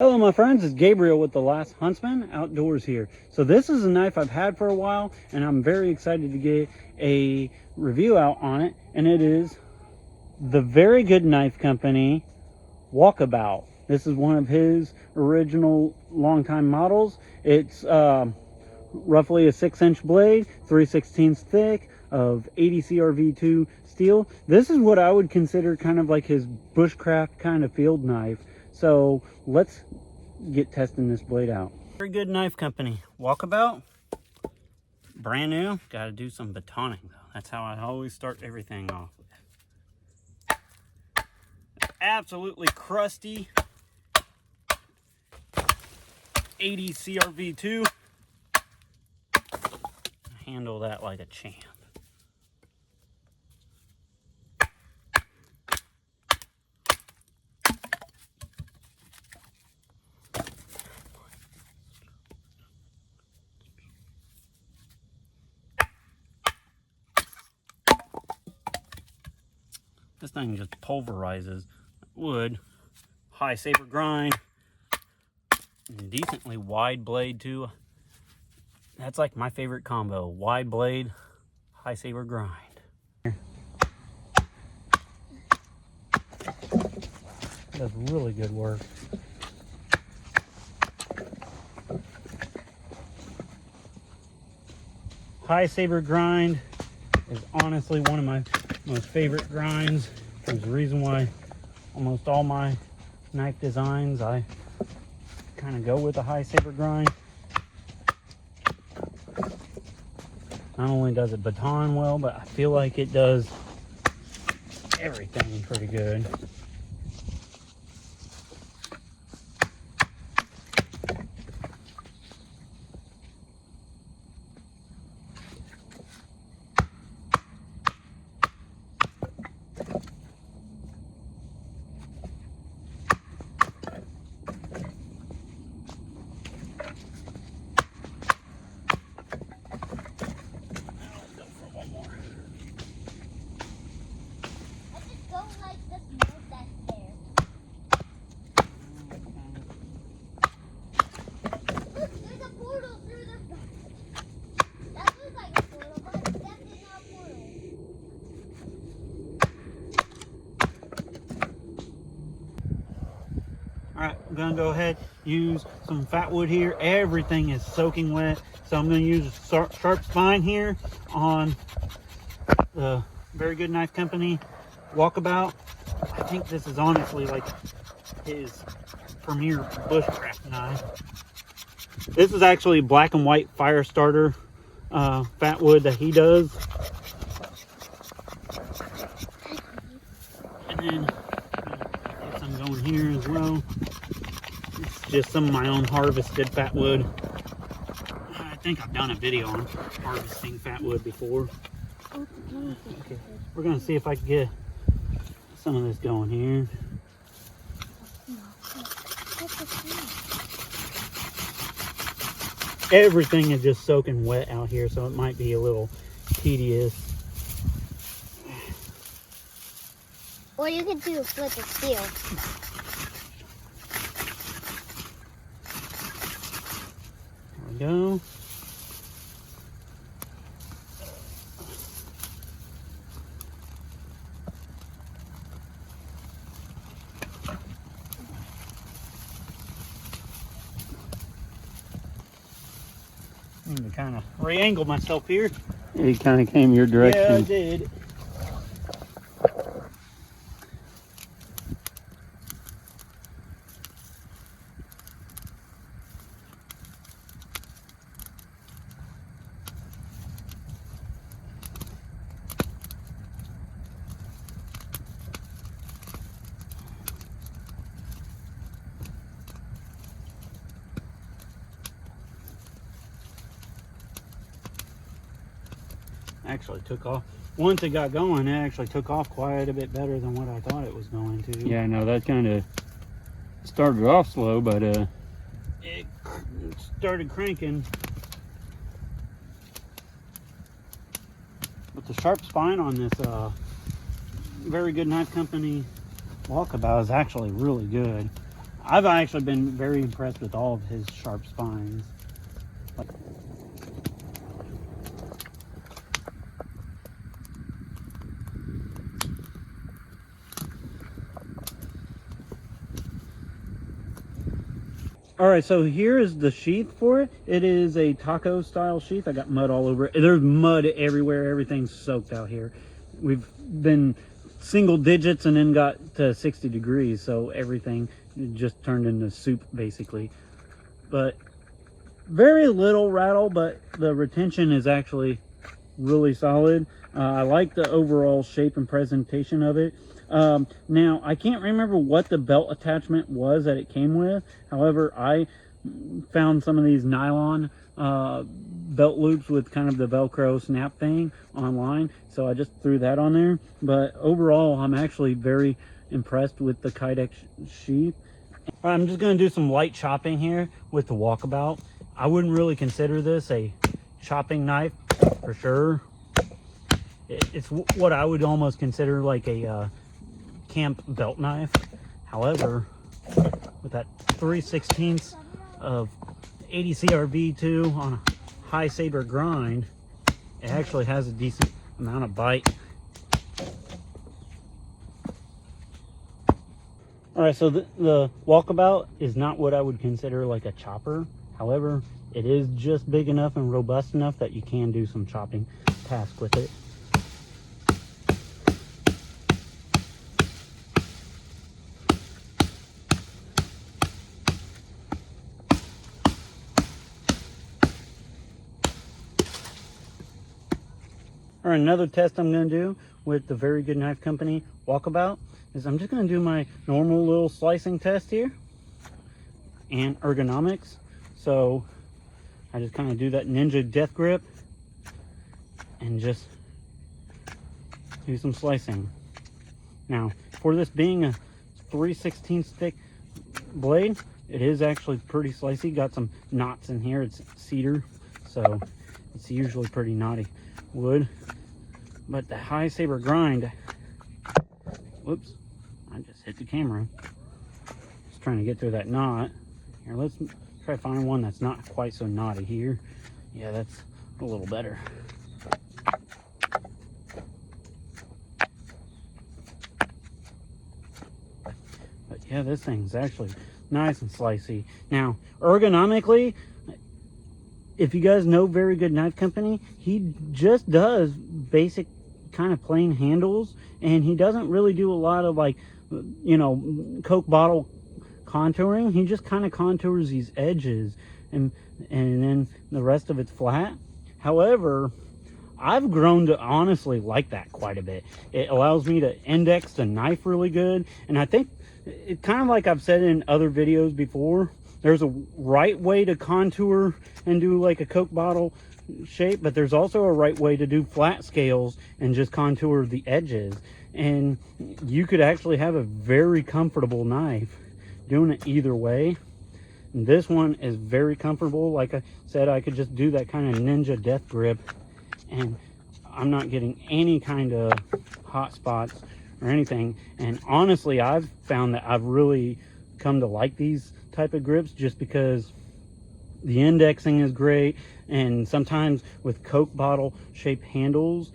Hello my friends, it's Gabriel with The Last Huntsman Outdoors here. So this is a knife I've had for a while and I'm very excited to get a review out on it, and it is the Very Good Knife Company Walkabout. This is one of his original longtime models. It's roughly a 6-inch blade, 3/16 thick, of 80 CRV2 steel. This is what I would consider kind of like his bushcraft kind of field knife. So let's get testing this blade out. Very Good Knife Company Walkabout, brand new. Got to do some batoning though. That's how I always start everything off. Absolutely crusty 80 CRV2. Handle that like a champ. This thing just pulverizes wood. High saber grind. And decently wide blade too. That's like my favorite combo. Wide blade, high saber grind. Does really good work. High saber grind is honestly one of my most favorite grinds. There's a reason why almost all my knife designs I kind of go with a high saber grind. Not only does it baton well, but I feel like it does everything pretty good. Alright, I'm going to go ahead use some fat wood here. Everything is soaking wet, so I'm going to use a sharp spine here on the Very Good Knife Company Walkabout. I think this is honestly like his premier bushcraft knife. This is actually black and white fire starter fat wood that he does. And then get some going here as well. Just some of my own harvested fat wood. I think I've done a video on harvesting fat wood before. Okay, we're gonna see if I can get some of this going here. Everything is just soaking wet out here, so it might be a little tedious. Or you could do a flip of steel. There we go. I need to kind of re-angle myself here. It kind of came your direction. Yeah, I did. Actually took off. Once it got going, it actually took off quite a bit better than what I thought it was going to. Yeah, I know that kind of started off slow, but it started cranking. But the sharp spine on this Very Good Knife Company Walkabout is actually really good. I've actually been very impressed with all of his sharp spines. All right, so here is the sheath for it. It is a taco style sheath. I got mud all over it. There's mud everywhere. Everything's soaked out here. We've been single digits and then got to 60 degrees, so everything just turned into soup basically. But very little rattle, but the retention is actually really solid. I like the overall shape and presentation of it. Now, I can't remember what the belt attachment was that it came with. However, I found some of these nylon belt loops with kind of the Velcro snap thing online, so I just threw that on there. But overall, I'm actually very impressed with the Kydex sheath. I'm just going to do some light chopping here with the Walkabout. I wouldn't really consider this a chopping knife for sure. It's what I would almost consider like a camp belt knife. However, with that 3/16 of 80 CRV2 on a high saber grind, it actually has a decent amount of bite. All right, so the Walkabout is not what I would consider like a chopper. However, it is just big enough and robust enough that you can do some chopping tasks with it. All right, another test I'm going to do with the Very Good Knife Company Walkabout is I'm just going to do my normal little slicing test here and ergonomics. So I just kind of do that ninja death grip and just do some slicing. Now, for this being a 3/16 thick blade, it is actually pretty slicey. Got some knots in here. It's cedar, so it's usually pretty knotty wood. But the high saber grind, whoops, I just hit the camera. Just trying to get through that knot. Here, let's try to find one that's not quite so knotty here. Yeah, that's a little better. But yeah, this thing's actually nice and slicey. Now, ergonomically, if you guys know Very Good Knife Company, he just does basic kind of plain handles, and he doesn't really do a lot of like, you know, Coke bottle contouring. He just kind of contours these edges, and then the rest of it's flat. However, I've grown to honestly like that quite a bit. It allows me to index the knife really good, and I think it kind of like I've said in other videos before, there's a right way to contour and do like a Coke bottle shape, but there's also a right way to do flat scales and just contour the edges, and you could actually have a very comfortable knife doing it either way. And this one is very comfortable. Like I said, I could just do that kind of ninja death grip and I'm not getting any kind of hot spots or anything. And honestly, I've found that I've really come to like these type of grips just because the indexing is great, and sometimes with Coke bottle shaped handles,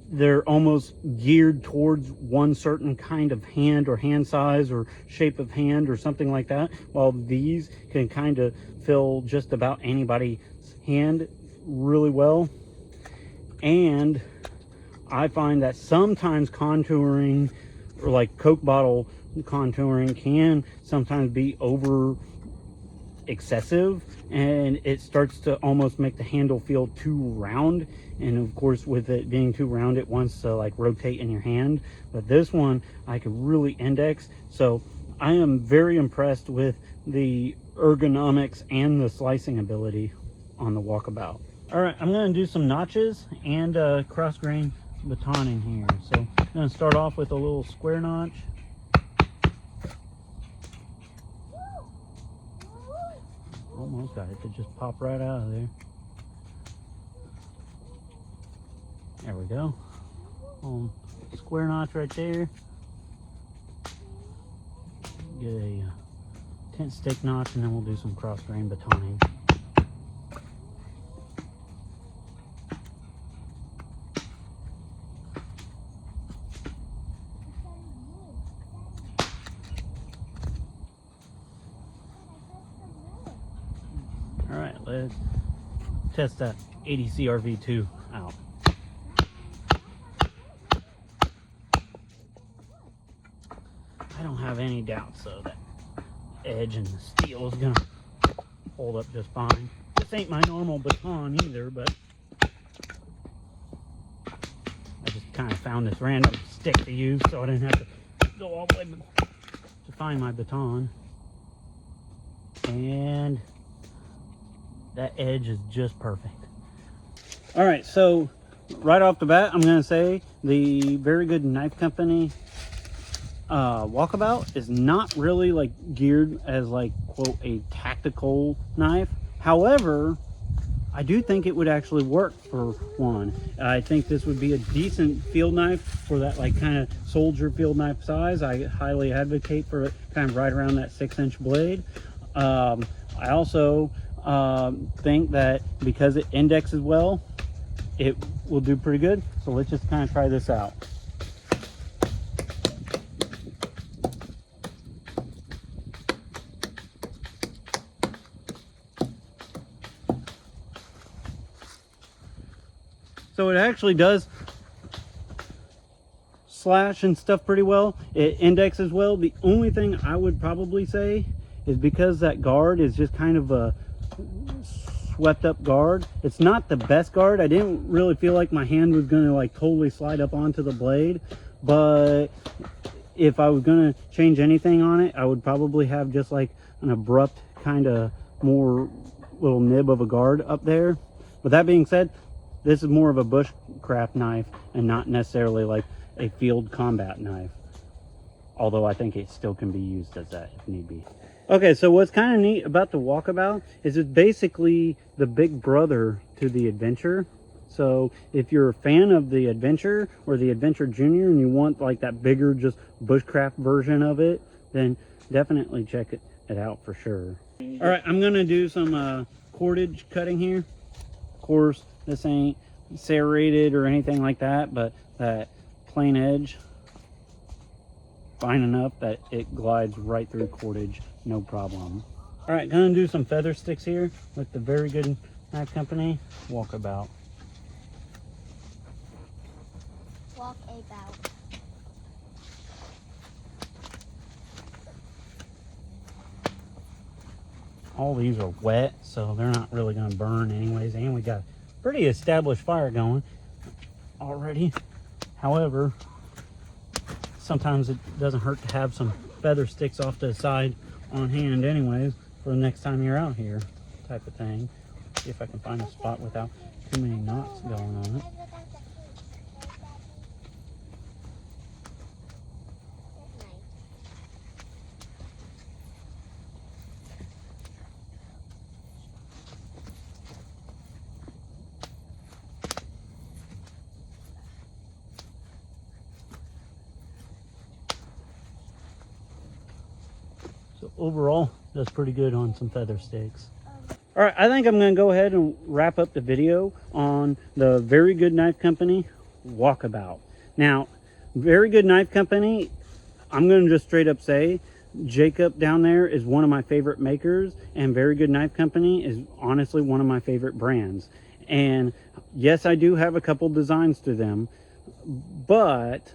they're almost geared towards one certain kind of hand or hand size or shape of hand or something like that, while these can kind of fill just about anybody's hand really well. And I find that sometimes contouring, or like Coke bottle contouring, can sometimes be over excessive, and it starts to almost make the handle feel too round, and of course with it being too round it wants to like rotate in your hand. But this one I could really index, so I am very impressed with the ergonomics and the slicing ability on the Walkabout. All right, I'm going to do some notches and cross grain batoning here. So I'm going to start off with a little square notch. Almost got it to just pop right out of there. There we go. Square notch right there. Get a tent stake notch, and then we'll do some cross grain batoning. All right, let's test that 80 CRV2 out. I don't have any doubts though that edge and the steel is gonna hold up just fine. This ain't my normal baton either, but I just kind of found this random stick to use, so I didn't have to go all the way to find my baton. And that edge is just perfect. All right, so right off the bat, I'm gonna say the Very Good Knife Company Walkabout is not really like geared as like quote a tactical knife. However, I do think it would actually work for one. I think this would be a decent field knife for that like kind of soldier field knife size. I highly advocate for it kind of right around that 6-inch blade. I also think that because it indexes well, it will do pretty good. So let's just kind of try this out. So it actually does slash and stuff pretty well. It indexes well. The only thing I would probably say is because that guard is just kind of a swept up guard. It's not the best guard. I didn't really feel like my hand was gonna like totally slide up onto the blade, but if I was gonna change anything on it, I would probably have just like an abrupt kind of more little nib of a guard up there. With that being said, this is more of a bushcraft knife and not necessarily like a field combat knife. Although I think it still can be used as that if need be. Okay, so what's kind of neat about the Walkabout is it's basically the big brother to the Adventure. So if you're a fan of the Adventure or the Adventure Junior and you want like that bigger just bushcraft version of it, then definitely check it out for sure. All right, I'm gonna do some cordage cutting here. Of course, this ain't serrated or anything like that, but that plain edge, fine enough that it glides right through cordage, no problem. All right, gonna do some feather sticks here with the Very Good Knife Company Walkabout. Walkabout. All these are wet, so they're not really gonna burn anyways, and we got pretty established fire going already. However, sometimes it doesn't hurt to have some feather sticks off to the side on hand anyways for the next time you're out here type of thing. See if I can find a spot without too many knots going on it. So overall, that's pretty good on some feather sticks. All right, I think I'm going to go ahead and wrap up the video on the Very Good Knife Company Walkabout. Now, Very Good Knife Company, I'm going to just straight up say, Jacob down there is one of my favorite makers, and Very Good Knife Company is honestly one of my favorite brands. And yes, I do have a couple designs to them, but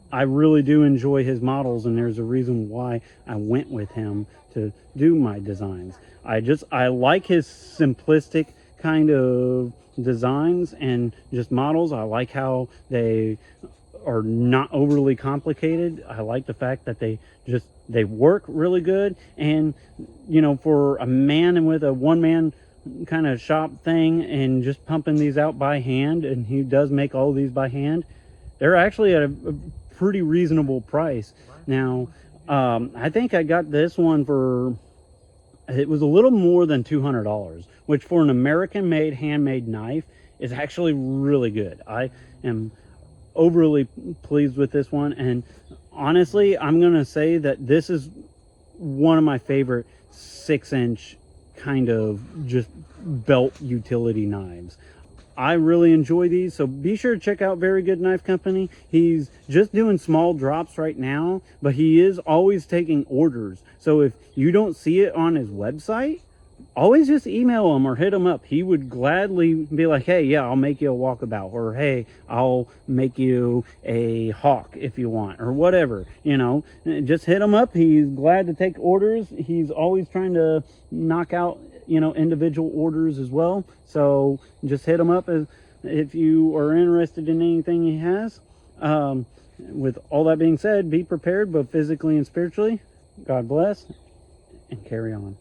I really do enjoy his models, and there's a reason why I went with him to do my designs. I like his simplistic kind of designs and just models. I like how they are not overly complicated. I like the fact that they work really good. And you know, for a man and with a one-man kind of shop thing and just pumping these out by hand, and he does make all of these by hand, they're actually at a pretty reasonable price. Now, I think I got this one for, it was a little more than $200, which for an American-made handmade knife is actually really good. I am overly pleased with this one, and honestly, I'm gonna say that this is one of my favorite 6-inch kind of just belt utility knives. I really enjoy these, so be sure to check out Very Good Knife Company. He's just doing small drops right now, but he is always taking orders. So if you don't see it on his website, always just email him or hit him up. He would gladly be like, hey, yeah, I'll make you a Walkabout, or hey, I'll make you a Hawk if you want, or whatever, you know. Just hit him up. He's glad to take orders. He's always trying to knock out, you know, individual orders as well. So just hit him up if you are interested in anything he has. With all that being said, be prepared both physically and spiritually. God bless, and carry on.